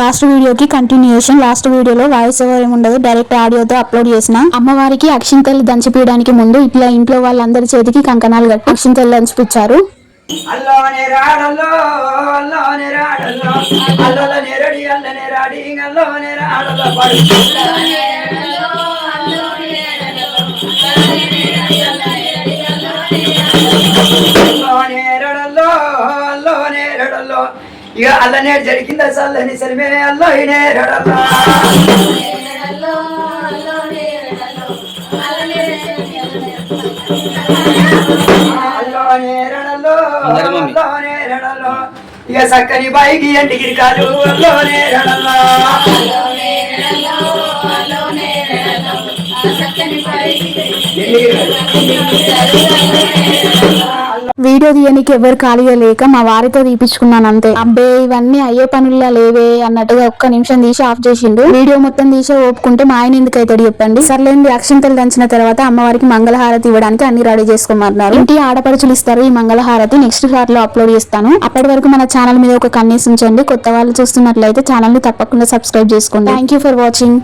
Last వీడియోకి continuation. Last వీడియోలో voice over ఏమి ఉండదు, డైరెక్ట్ ఆడియోతో అప్లోడ్ చేసిన. అమ్మవారికి అక్షింతలు దంచిపీయడానికి ముందు ఇట్లా ఇంట్లో వాళ్ళందరి చేతికి కంకణాలు కట్టి అక్షింతలు దంచిపిచ్చారు. ఇక అల్లనే జరిగిందా చల్లని సరిమే అల్లో నేరడల్లా ఇక చక్కని బాయికి ఎంటికి కాదు అల్లో నేరడల్లా వీడియో తీయనికి ఎవరు ఖాళీగా లేక మా వారితో తీపించుకున్నాను అంతే. అబ్బే ఇవన్నీ అయ్యే పనుల్లా లేవే అన్నట్టుగా ఒక్క నిమిషం తీసి ఆఫ్ చేసిండు. వీడియో మొత్తం తీసి ఒప్పుకుంటే మా ఆయన ఎందుకు అవుతాడు చెప్పండి. సర్లేండి, అక్షింతలు దంచిన తర్వాత అమ్మవారికి మంగళహారతి ఇవ్వడానికి అన్ని రెడీ చేసుకోమన్నారు. ఇంటి ఆడపడుచులు ఇస్తారు ఈ మంగళహారతి. నెక్స్ట్ షార్ట్ లో అప్లోడ్ చేస్తాను. అప్పటి వరకు మన ఛానల్ మీద ఒక కన్నేసి ఉంచండి. కొత్త వాళ్ళు చూస్తున్నట్లయితే ఛానల్ ని తప్పకుండా సబ్స్క్రైబ్ చేసుకోండి. Thank you for watching.